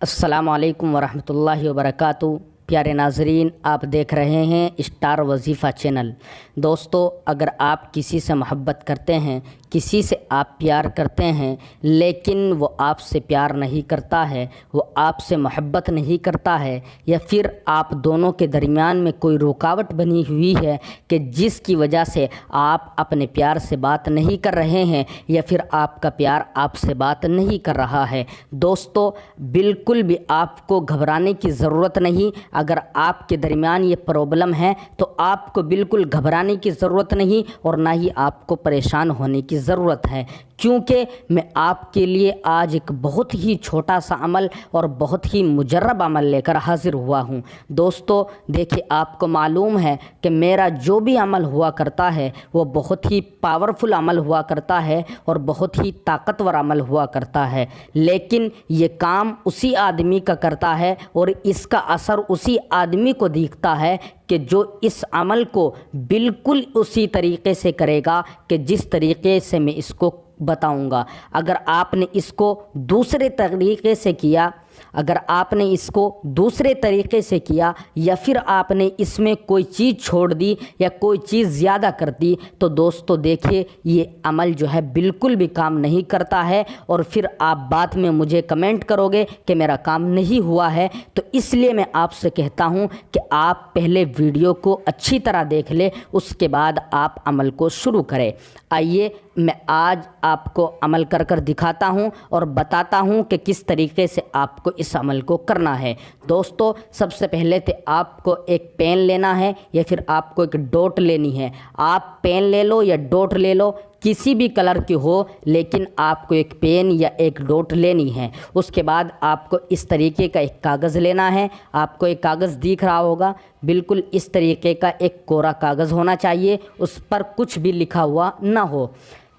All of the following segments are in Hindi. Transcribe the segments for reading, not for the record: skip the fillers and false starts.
अस्सलामुअलैकुम वरहमतुल्लाहि वबरकातुहू। प्यारे नाजरीन, आप देख रहे हैं स्टार वजीफ़ा चैनल। दोस्तों, अगर आप किसी से मोहब्बत करते हैं, किसी से आप प्यार करते हैं, लेकिन वो आपसे प्यार नहीं करता है, वो आपसे मोहब्बत नहीं करता है, या फिर आप दोनों के दरमियान में कोई रुकावट बनी हुई है कि जिसकी वजह से आप अपने प्यार से बात नहीं कर रहे हैं, या फिर आपका प्यार आपसे बात नहीं कर रहा है, दोस्तों बिल्कुल भी आपको घबराने की ज़रूरत नहीं। अगर आपके दरमियान ये प्रॉब्लम है तो आपको बिल्कुल घबराने की ज़रूरत नहीं और ना ही आपको परेशान होने की ज़रूरत है, क्योंकि मैं आपके लिए आज एक बहुत ही छोटा सा अमल और बहुत ही मुजर्रब अमल लेकर हाजिर हुआ हूँ। दोस्तों देखिए, आपको मालूम है कि मेरा जो भी अमल हुआ करता है वो बहुत ही पावरफुल अमल हुआ करता है और बहुत ही ताकतवर अमल हुआ करता है, लेकिन ये काम उसी आदमी का करता है और इसका असर उसी आदमी को दिखता है कि जो इस अमल को बिल्कुल उसी तरीक़े से करेगा कि जिस तरीक़े से मैं इसको बताऊंगा। अगर आपने इसको दूसरे तरीक़े से किया, अगर आपने इसको दूसरे तरीक़े से किया या फिर आपने इसमें कोई चीज़ छोड़ दी या कोई चीज़ ज़्यादा कर दी, तो दोस्तों देखिए ये अमल जो है बिल्कुल भी काम नहीं करता है और फिर आप बाद में मुझे कमेंट करोगे कि मेरा काम नहीं हुआ है। तो इसलिए मैं आपसे कहता हूँ कि आप पहले वीडियो को अच्छी तरह देख ले, उसके बाद आप अमल को शुरू करें। आइए मैं आज आपको अमल कर कर दिखाता हूँ और बताता हूँ कि किस तरीके से आपको इस अमल को करना है। दोस्तों सबसे पहले तो आपको एक पेन लेना है या फिर आपको एक डॉट लेनी है। आप पेन ले लो या डॉट ले लो, किसी भी कलर की हो, लेकिन आपको एक पेन या एक डॉट लेनी है। उसके बाद आपको इस तरीके का एक कागज़ लेना है। आपको एक कागज़ दिख रहा होगा, बिल्कुल इस तरीके का एक कोरा कागज़ होना चाहिए, उस पर कुछ भी लिखा हुआ ना हो।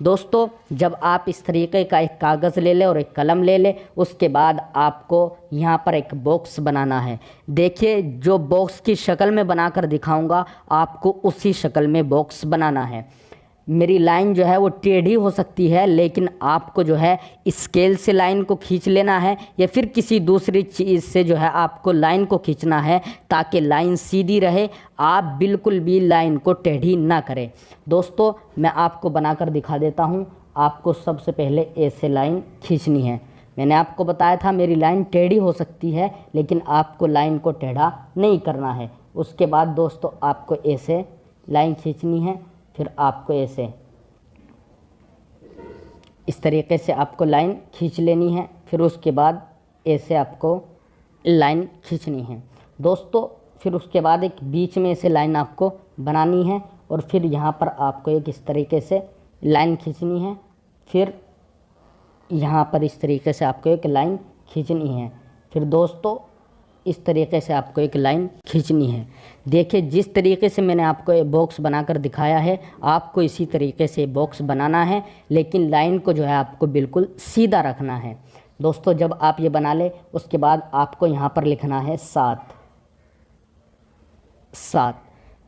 दोस्तों जब आप इस तरीके का एक कागज़ ले लें और एक कलम ले लें, उसके बाद आपको यहाँ पर एक बॉक्स बनाना है। देखिए जो बॉक्स की शक्ल में बनाकर दिखाऊंगा आपको उसी शक्ल में बॉक्स बनाना है। मेरी लाइन जो है वो टेढ़ी हो सकती है, लेकिन आपको जो है स्केल से लाइन को खींच लेना है या फिर किसी दूसरी चीज़ से जो है आपको लाइन को खींचना है ताकि लाइन सीधी रहे, आप बिल्कुल भी लाइन को टेढ़ी ना करें। दोस्तों मैं आपको बनाकर दिखा देता हूँ। आपको सबसे पहले ऐसे लाइन खींचनी है। मैंने आपको बताया था मेरी लाइन टेढ़ी हो सकती है, लेकिन आपको लाइन को टेढ़ा नहीं करना है। उसके बाद दोस्तों आपको ऐसे लाइन खींचनी है, फिर आपको ऐसे इस तरीके से आपको लाइन खींच लेनी है, फिर उसके बाद ऐसे आपको लाइन खींचनी है। दोस्तों फिर उसके बाद एक बीच में ऐसे लाइन आपको बनानी है और फिर यहाँ पर आपको एक इस तरीके से लाइन खींचनी है, फिर यहाँ पर इस तरीके से आपको एक लाइन खींचनी है, फिर दोस्तों इस तरीके से आपको एक लाइन खींचनी है। देखिए जिस तरीके से मैंने आपको ये बॉक्स बनाकर दिखाया है, आपको इसी तरीके से बॉक्स बनाना है, लेकिन लाइन को जो है आपको बिल्कुल सीधा रखना है। दोस्तों जब आप ये बना ले, उसके बाद आपको यहाँ पर लिखना है 7।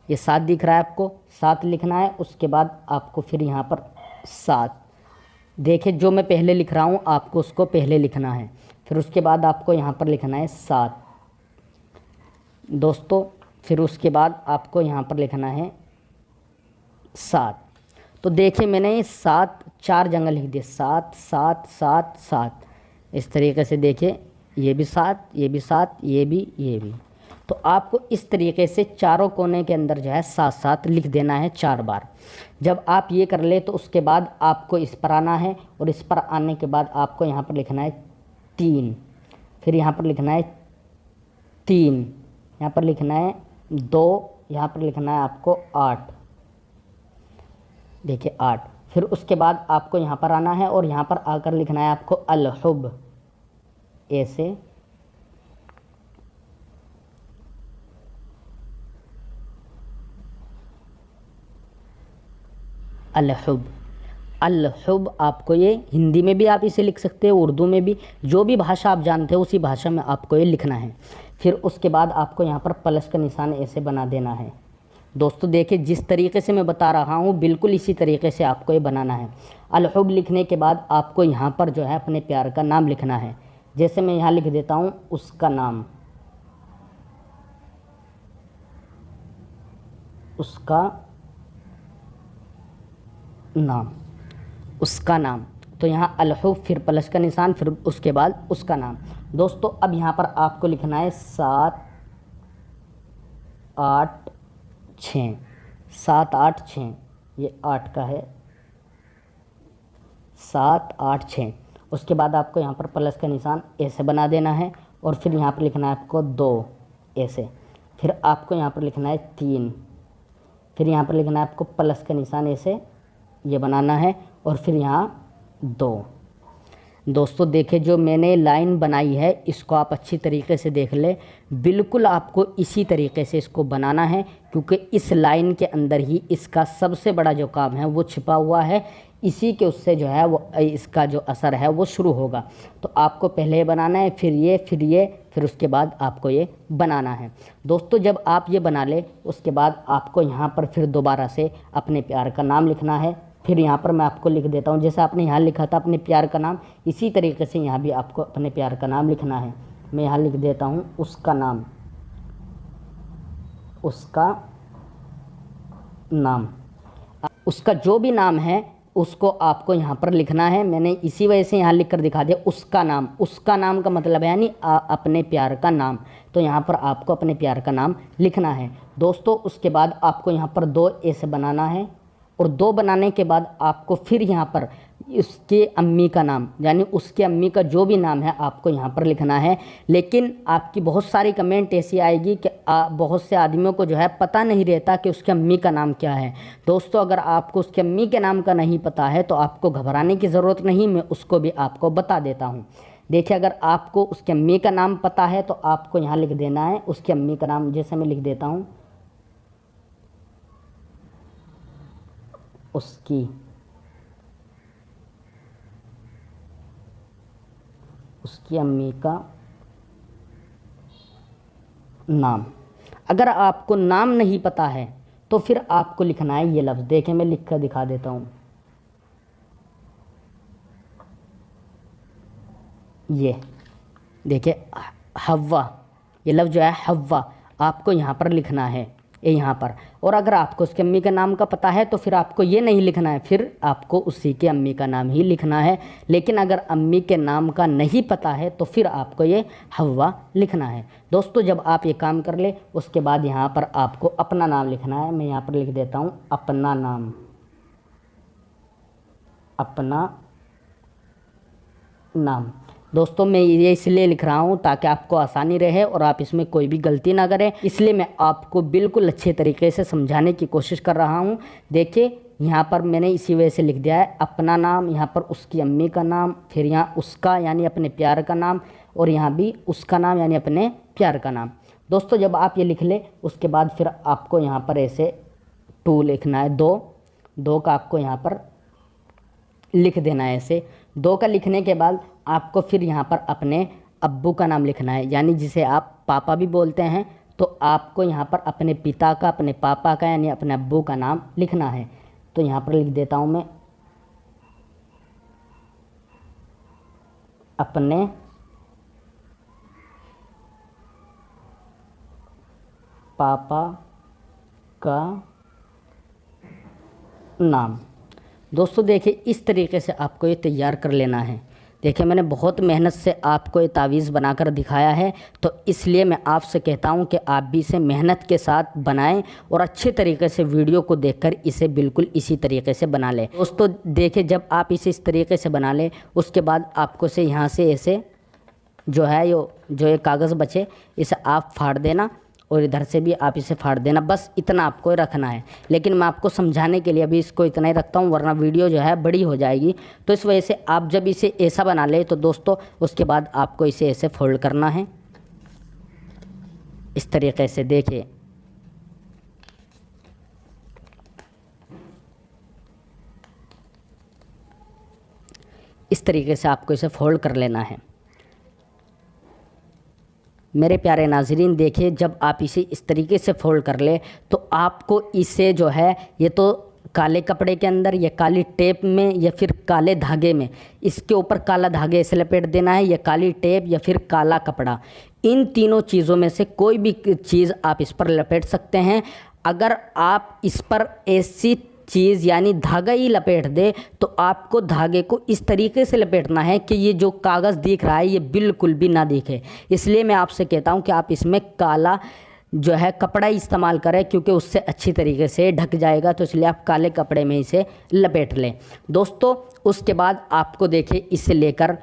ये 7 दिख रहा है आपको, 7 लिखना है। उसके बाद आपको फिर यहाँ पर 7, देखिए जो मैं पहले लिख रहा हूँ आपको उसको पहले लिखना है, फिर उसके बाद आपको यहाँ पर लिखना है 7। दोस्तों फिर उसके बाद आपको यहाँ पर लिखना है 7। तो देखिए मैंने 7 4 जगह लिख दिए, 7 7 7 7 इस तरीके से। देखिए ये भी 7, ये भी 7, ये भी। तो आपको इस तरीके से चारों कोने के अंदर जो है 7 7 लिख देना है 4 बार। जब आप ये कर ले तो उसके बाद आपको इस पर आना है और इस पर आने के बाद आपको यहाँ पर लिखना है 3, फिर यहाँ पर लिखना है 3, यहाँ पर लिखना है 2, यहाँ पर लिखना है आपको 8। देखिए 8, फिर उसके बाद आपको यहाँ पर आना है और यहाँ पर आकर लिखना है आपको अल-हुब, ऐसे अल-हुब। अल-हुब आपको ये हिंदी में भी आप इसे लिख सकते हैं, उर्दू में भी, जो भी भाषा आप जानते हो उसी भाषा में आपको ये लिखना है। फिर उसके बाद आपको यहाँ पर प्लस का निशान ऐसे बना देना है। दोस्तों देखिए जिस तरीके से मैं बता रहा हूँ बिल्कुल इसी तरीके से आपको ये बनाना है। अल-हुब लिखने के बाद आपको यहाँ पर जो है अपने प्यार का नाम लिखना है। जैसे मैं यहाँ लिख देता हूँ उसका नाम, उसका नाम, उसका नाम। तो यहाँ अलहुफ, फिर प्लस का निशान, फिर उसके बाद उसका नाम। दोस्तों अब यहाँ पर आपको लिखना है 7 8 6, 7 8 6, ये 8 का है, 7 8 6। उसके बाद आपको यहाँ पर प्लस का निशान ऐसे बना देना है, और फिर यहाँ पर लिखना है आपको 2 ऐसे, फिर आपको यहाँ पर लिखना है 3, फिर यहाँ पर लिखना है आपको प्लस का निशान ऐसे ये बनाना है, और फिर यहाँ 2। दोस्तों देखिए जो मैंने लाइन बनाई है इसको आप अच्छी तरीके से देख ले, बिल्कुल आपको इसी तरीके से इसको बनाना है, क्योंकि इस लाइन के अंदर ही इसका सबसे बड़ा जो काम है वो छिपा हुआ है। इसी के उससे जो है वो इसका जो असर है वो शुरू होगा। तो आपको पहले ये बनाना है, फिर ये, फिर ये, फिर उसके बाद आपको ये बनाना है। दोस्तों जब आप ये बना ले उसके बाद आपको यहाँ पर फिर दोबारा से अपने प्यार का नाम लिखना है। फिर यहाँ पर मैं आपको लिख देता हूँ, जैसे आपने यहाँ लिखा था अपने प्यार का नाम, इसी तरीके से यहाँ भी आपको अपने प्यार का नाम लिखना है। मैं यहाँ लिख देता हूँ उसका नाम, उसका नाम। उसका जो भी नाम है उसको आपको यहाँ पर लिखना है। मैंने इसी वजह से यहाँ लिख कर दिखा दिया उसका नाम। उसका नाम का मतलब है यानी अपने प्यार का नाम। तो यहाँ पर आपको अपने प्यार का नाम लिखना है। दोस्तों उसके बाद आपको यहाँ पर 2 ऐसे बनाना है, और 2 बनाने के बाद आपको फिर यहाँ पर उसके अम्मी का नाम, यानी उसके अम्मी का जो भी नाम है आपको यहाँ पर लिखना है। लेकिन आपकी बहुत सारी कमेंट ऐसी आएगी कि बहुत से आदमियों को जो है पता नहीं रहता कि उसके अम्मी का नाम क्या है। दोस्तों अगर आपको उसके अम्मी के नाम का नहीं पता है तो आपको घबराने की ज़रूरत नहीं, मैं उसको भी आपको बता देता हूँ। देखिए अगर आपको उसके अम्मी का नाम पता है तो आपको यहाँ लिख देना है उसके अम्मी का नाम। जैसे मैं लिख देता हूँ उसकी अम्मी का नाम। अगर आपको नाम नहीं पता है तो फिर आपको लिखना है ये लफ्ज़। देखिए मैं लिख कर दिखा देता हूँ, ये देखिए हव्वा, ये लफ्ज़ जो है हव्वा आपको यहाँ पर लिखना है, ये यहाँ पर। और अगर आपको उसके अम्मी का नाम का पता है तो फिर आपको ये नहीं लिखना है, फिर आपको उसी के अम्मी का नाम ही लिखना है। लेकिन अगर अम्मी के नाम का नहीं पता है तो फिर आपको ये हव्वा लिखना है। दोस्तों जब आप ये काम कर ले उसके बाद यहाँ पर आपको अपना नाम लिखना है। मैं यहाँ पर लिख देता हूँ अपना नाम, अपना नाम। दोस्तों मैं ये इसलिए लिख रहा हूँ ताकि आपको आसानी रहे और आप इसमें कोई भी गलती ना करें, इसलिए मैं आपको बिल्कुल अच्छे तरीके से समझाने की कोशिश कर रहा हूँ। देखिए यहाँ पर मैंने इसी वजह से लिख दिया है अपना नाम, यहाँ पर उसकी अम्मी का नाम, फिर यहाँ उसका यानी अपने प्यार का नाम, और यहाँ भी उसका नाम यानी अपने प्यार का नाम। दोस्तों जब आप ये लिख ले उसके बाद फिर आपको यहाँ पर ऐसे 2 लिखना है, 2 का आपको यहाँ पर लिख देना है ऐसे। 2 का लिखने के बाद आपको फिर यहाँ पर अपने अब्बू का नाम लिखना है, यानी जिसे आप पापा भी बोलते हैं। तो आपको यहाँ पर अपने पिता का, अपने पापा का यानी अपने अब्बू का नाम लिखना है। तो यहाँ पर लिख देता हूँ मैं अपने पापा का नाम। दोस्तों देखिए इस तरीके से आपको ये तैयार कर लेना है। देखिए मैंने बहुत मेहनत से आपको ये तावीज़ बनाकर दिखाया है, तो इसलिए मैं आपसे कहता हूँ कि आप भी इसे मेहनत के साथ बनाएं और अच्छे तरीके से वीडियो को देखकर इसे बिल्कुल इसी तरीके से बना लें। दोस्तों देखिए जब आप इसे इस तरीके से बना लें उसके बाद आपको से यहाँ से ऐसे जो है जो ये कागज़ बचे इसे आप फाड़ देना, और इधर से भी आप इसे फाड़ देना। बस इतना आपको रखना है। लेकिन मैं आपको समझाने के लिए अभी इसको इतना ही रखता हूँ, वरना वीडियो जो है बड़ी हो जाएगी। तो इस वजह से आप जब इसे ऐसा बना ले तो दोस्तों उसके बाद आपको इसे ऐसे फोल्ड करना है इस तरीके से। देखिए इस तरीके से आपको इसे फोल्ड कर लेना है। मेरे प्यारे नाज़रीन देखिए जब आप इसे इस तरीके से फोल्ड कर ले तो आपको इसे जो है ये तो काले कपड़े के अंदर या काली टेप में या फिर काले धागे में, इसके ऊपर काला धागे से लपेट देना है या काली टेप या फिर काला कपड़ा। इन तीनों चीज़ों में से कोई भी चीज़ आप इस पर लपेट सकते हैं। अगर आप इस पर ऐसी चीज़ यानी धागा ही लपेट दे तो आपको धागे को इस तरीके से लपेटना है कि ये जो कागज़ दिख रहा है ये बिल्कुल भी ना दिखे। इसलिए मैं आपसे कहता हूँ कि आप इसमें काला जो है कपड़ा इस्तेमाल करें, क्योंकि उससे अच्छी तरीके से ढक जाएगा। तो इसलिए आप काले कपड़े में इसे लपेट लें दोस्तों। उसके बाद आपको देखिए इसे लेकर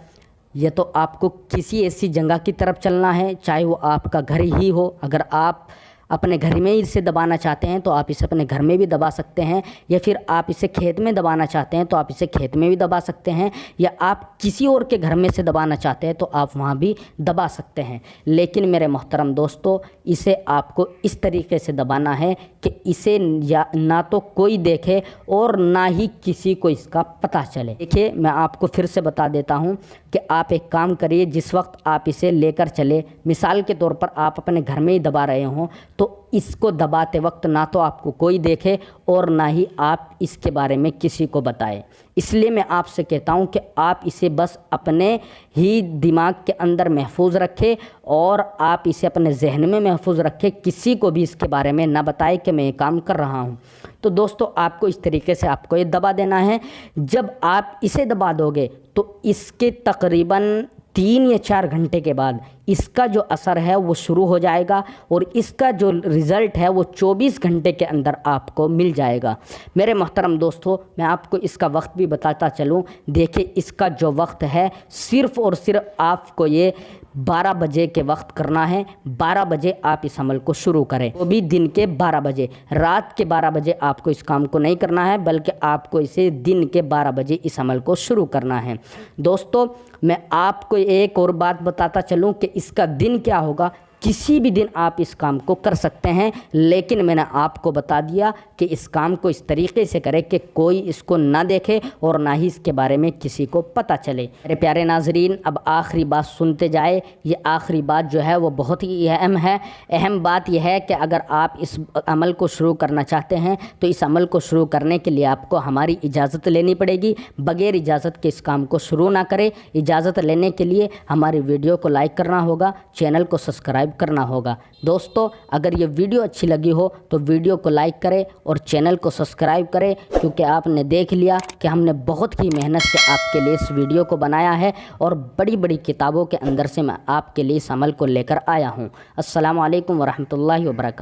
ये तो आपको किसी ऐसी जगह की तरफ चलना है, चाहे वो आपका घर ही हो। अगर आप अपने घर में ही इसे दबाना चाहते हैं तो आप इसे अपने घर में भी दबा सकते हैं, या फिर आप इसे खेत में दबाना चाहते हैं तो आप इसे खेत में भी दबा सकते हैं, या आप किसी और के घर में से दबाना चाहते हैं तो आप वहाँ भी दबा सकते हैं। लेकिन मेरे मोहतरम दोस्तों, इसे आपको इस तरीके से दबाना है कि इसे ना तो कोई देखे और ना ही किसी को इसका पता चले। देखिए मैं आपको फिर से बता देता हूँ कि आप एक काम करिए, जिस वक्त आप इसे लेकर चले, मिसाल के तौर पर आप अपने घर में ही दबा रहे हों, तो इसको दबाते वक्त ना तो आपको कोई देखे और ना ही आप इसके बारे में किसी को बताएं। इसलिए मैं आपसे कहता हूं कि आप इसे बस अपने ही दिमाग के अंदर महफूज रखें और आप इसे अपने जहन में महफूज रखें, किसी को भी इसके बारे में ना बताएं कि मैं ये काम कर रहा हूं। तो दोस्तों आपको इस तरीके से आपको ये दबा देना है। जब आप इसे दबा दोगे तो इसके तकरीबन 3 या 4 घंटे के बाद इसका जो असर है वो शुरू हो जाएगा और इसका जो रिज़ल्ट है वो 24 घंटे के अंदर आपको मिल जाएगा। मेरे मोहतरम दोस्तों, मैं आपको इसका वक्त भी बताता चलूँ। देखिए इसका जो वक्त है सिर्फ़ और सिर्फ आपको ये 12 बजे के वक्त करना है। 12 बजे आप इस अमल को शुरू करें, वो भी दिन के 12 बजे। रात के 12 बजे आपको इस काम को नहीं करना है, बल्कि आपको इसे दिन के 12 बजे इस अमल को शुरू करना है। दोस्तों मैं आपको एक और बात बताता चलूँ कि इसका दिन क्या होगा। किसी भी दिन आप इस काम को कर सकते हैं, लेकिन मैंने आपको बता दिया कि इस काम को इस तरीके से करें कि कोई इसको ना देखे और ना ही इसके बारे में किसी को पता चले। मेरे प्यारे नाजरीन, अब आखिरी बात सुनते जाए। ये आखिरी बात जो है वो बहुत ही अहम है। अहम बात यह है कि अगर आप इस अमल को शुरू करना चाहते हैं तो इस अमल को शुरू करने के लिए आपको हमारी इजाज़त लेनी पड़ेगी। बग़ैर इजाज़त के इस काम को शुरू ना करें। इजाज़त लेने के लिए हमारी वीडियो को लाइक करना होगा, चैनल को सब्सक्राइब करना होगा। दोस्तों अगर ये वीडियो अच्छी लगी हो तो वीडियो को लाइक करें और चैनल को सब्सक्राइब करें, क्योंकि आपने देख लिया कि हमने बहुत ही मेहनत से आपके लिए इस वीडियो को बनाया है और बड़ी बड़ी किताबों के अंदर से मैं आपके लिए इस अमल को लेकर आया हूँ। अस्सलामु अलैकुम वरहमतुल्लाहि वबरकातुहू।